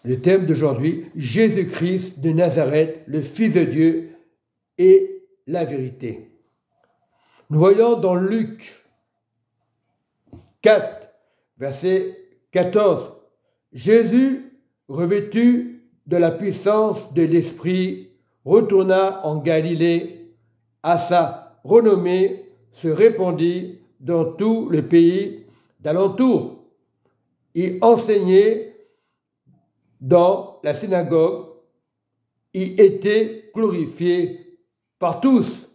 Le thème d'aujourd'hui, Jésus-Christ de Nazareth, le Fils de Dieu et la vérité. Nous voyons dans Luc 4, verset 14, Jésus, revêtu de la puissance de l'Esprit, retourna en Galilée. À sa renommée se répandit dans tout le pays d'alentour. Il enseignait dans la synagogue, il était glorifié par tous.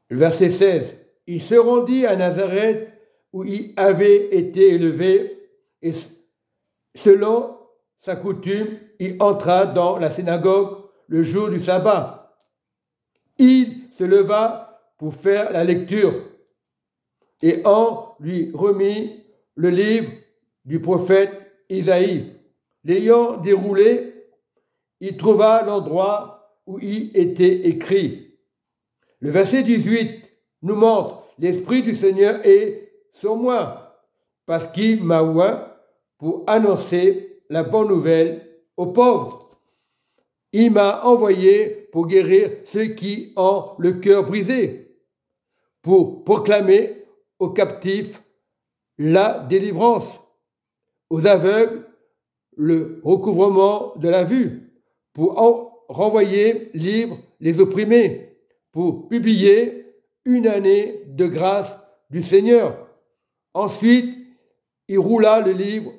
Le verset 16, il se rendit à Nazareth où il avait été élevé et selon sa coutume, il entra dans la synagogue le jour du sabbat. Il se leva pour faire la lecture et on lui remit le livre du prophète Isaïe. L'ayant déroulé, il trouva l'endroit où il était écrit. Le verset 18 nous montre « L'Esprit du Seigneur est sur moi, parce qu'il m'a oint pour annoncer la bonne nouvelle aux pauvres. Il m'a envoyé pour guérir ceux qui ont le cœur brisé, pour proclamer aux captifs la délivrance, aux aveugles le recouvrement de la vue, pour renvoyer libres les opprimés, pour publier une année de grâce du Seigneur. Ensuite, il roula le livre,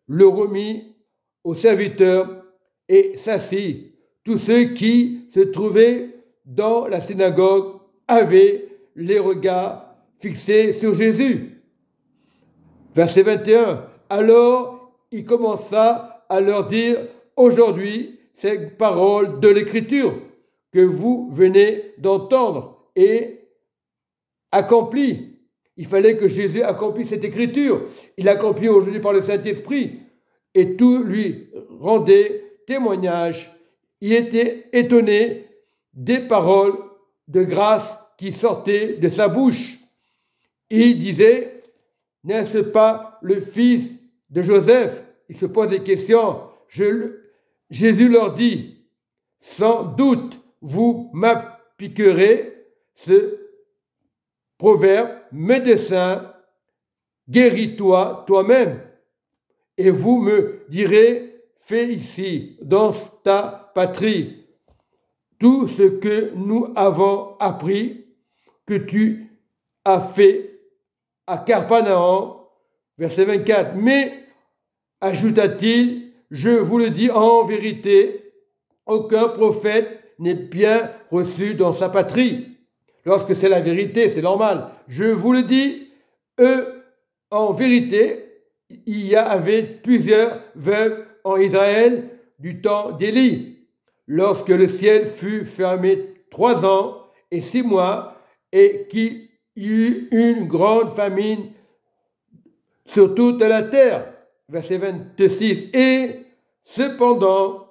le remit aux serviteurs et s'assit. Tous ceux qui se trouvaient dans la synagogue avaient les regards fixés sur Jésus. Verset 21. Alors, il commença à leur dire, aujourd'hui, ces paroles de l'Écriture que vous venez d'entendre et accompli. Il fallait que Jésus accomplisse cette Écriture. Il l'accomplit aujourd'hui par le Saint-Esprit. Et tout lui rendait témoignage. Il était étonné des paroles de grâce qui sortaient de sa bouche. Il disait, n'est-ce pas le fils de Joseph? Il se pose des questions. Jésus leur dit, sans doute vous m'appliquerez ce proverbe, médecin, guéris-toi toi-même. Et vous me direz, fais ici, dans ta patrie, tout ce que nous avons appris, que tu as fait à Capernaum. Verset 24. Mais, ajouta-t-il, je vous le dis en vérité, aucun prophète n'est bien reçu dans sa patrie. Lorsque c'est la vérité, c'est normal. Je vous le dis, en vérité, il y avait plusieurs veuves en Israël du temps d'Élie. Lorsque le ciel fut fermé 3 ans et 6 mois, et qu'il y eut une grande famine sur toute la terre. Verset 26. Et cependant,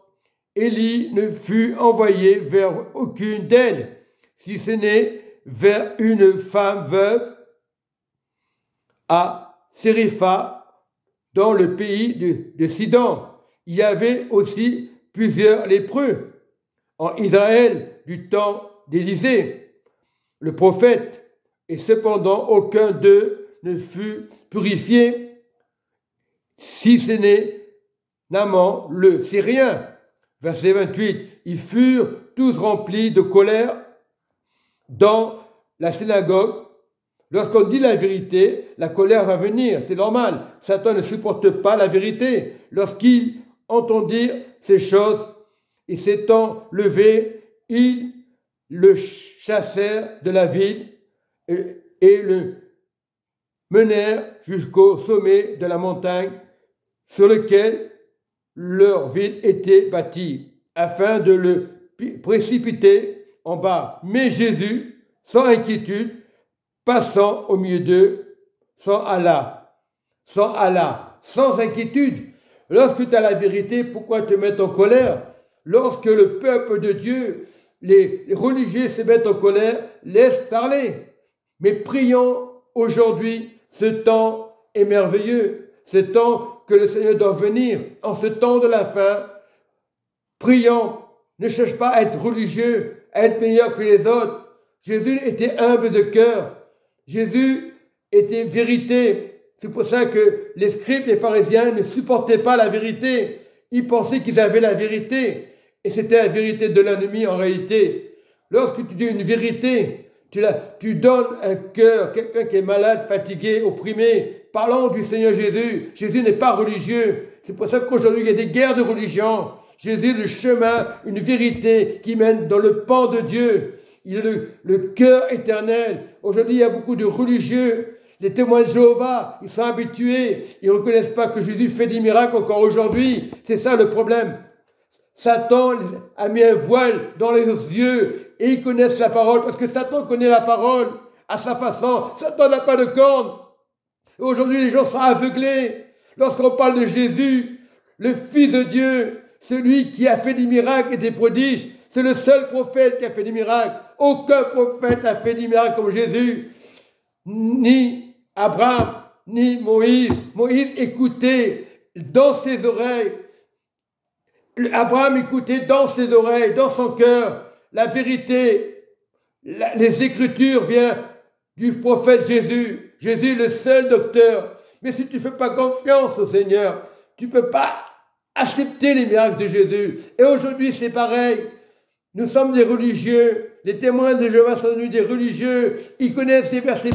Élie ne fut envoyé vers aucune d'elles, si ce n'est vers une femme veuve à Sérépha, dans le pays de Sidon. Il y avait aussi plusieurs lépreux en Israël du temps d'Élisée, le prophète, et cependant aucun d'eux ne fut purifié, si ce n'est Naaman le Syrien. Verset 28, ils furent tous remplis de colère dans la synagogue. Lorsqu'on dit la vérité, la colère va venir, c'est normal. Satan ne supporte pas la vérité. Lorsqu'il entendit ces choses, et s'étant levé, ils le chassèrent de la ville et le menèrent jusqu'au sommet de la montagne sur lequel leur ville était bâtie, afin de le précipiter en bas. Mais Jésus, sans inquiétude, passant au milieu d'eux, sans inquiétude. Lorsque tu as la vérité, pourquoi te mettre en colère? Lorsque le peuple de Dieu, les religieux se mettent en colère, laisse parler. Mais prions aujourd'hui, ce temps est merveilleux. ce temps que le Seigneur doit venir, en ce temps de la fin, prions, ne cherche pas à être religieux, à être meilleur que les autres. Jésus était humble de cœur. Jésus était vérité. C'est pour ça que les scribes, les pharisiens ne supportaient pas la vérité. Ils pensaient qu'ils avaient la vérité. Et c'était la vérité de l'ennemi en réalité. Lorsque tu dis une vérité, tu donnes un cœur, quelqu'un qui est malade, fatigué, opprimé. Parlons du Seigneur Jésus. Jésus n'est pas religieux. C'est pour ça qu'aujourd'hui, il y a des guerres de religion. Jésus est le chemin, une vérité qui mène dans le pan de Dieu. Il est le cœur éternel. Aujourd'hui, il y a beaucoup de religieux. Les témoins de Jéhovah, ils sont habitués. Ils ne reconnaissent pas que Jésus fait des miracles encore aujourd'hui. C'est ça le problème. Satan a mis un voile dans les yeux et ils connaissent la parole parce que Satan connaît la parole à sa façon. Satan n'a pas de cornes. Et aujourd'hui, les gens sont aveuglés. Lorsqu'on parle de Jésus, le Fils de Dieu, celui qui a fait des miracles et des prodiges, c'est le seul prophète qui a fait des miracles. Aucun prophète n'a fait des miracles comme Jésus. Ni Abraham, ni Moïse. Moïse écoutait dans ses oreilles. Abraham écoutait dans ses oreilles, dans son cœur, la vérité. Les Écritures viennent du prophète Jésus. Jésus est le seul docteur. Mais si tu ne fais pas confiance au Seigneur, tu ne peux pas accepter les miracles de Jésus. Et aujourd'hui, c'est pareil. Nous sommes des religieux. Les témoins de Jéhovah sont devenus des religieux. Ils connaissent les versets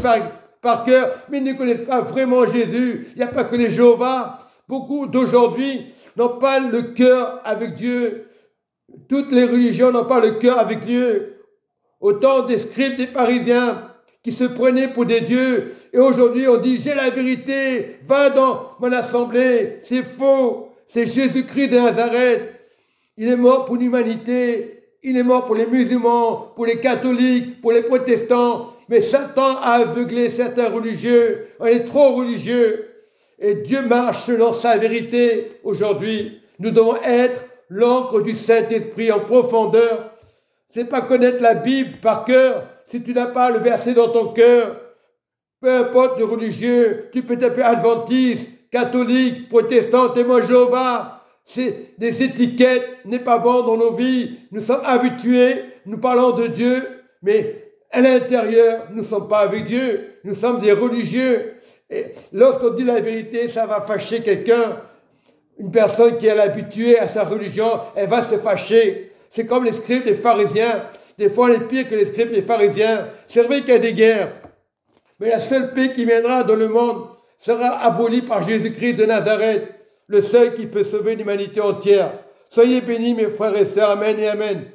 par cœur, mais ils ne connaissent pas vraiment Jésus. Il n'y a pas que les Jéhovah. Beaucoup d'aujourd'hui n'ont pas le cœur avec Dieu. Toutes les religions n'ont pas le cœur avec Dieu. Autant des scribes, des pharisiens qui se prenaient pour des dieux. Et aujourd'hui, on dit, j'ai la vérité, va dans mon assemblée. C'est faux. C'est Jésus-Christ de Nazareth. Il est mort pour l'humanité. Il est mort pour les musulmans, pour les catholiques, pour les protestants. Mais Satan a aveuglé certains religieux. On est trop religieux. Et Dieu marche selon sa vérité aujourd'hui. Nous devons être l'encre du Saint-Esprit en profondeur. C'est pas connaître la Bible par cœur. Si tu n'as pas le verset dans ton cœur, peu importe le religieux, tu peux t'appeler adventiste, catholique, protestant, témoin de Jéhovah. C'est des étiquettes, n'est pas bon dans nos vies. Nous sommes habitués, nous parlons de Dieu, mais à l'intérieur, nous ne sommes pas avec Dieu. Nous sommes des religieux. Et lorsqu'on dit la vérité, ça va fâcher quelqu'un. Une personne qui est habituée à sa religion, elle va se fâcher. C'est comme les scribes, les pharisiens. Des fois, on est pire que les scribes, les pharisiens. C'est vrai qu'il y a des guerres. Mais la seule paix qui viendra dans le monde sera abolie par Jésus-Christ de Nazareth, le seul qui peut sauver l'humanité entière. Soyez bénis, mes frères et sœurs. Amen et amen.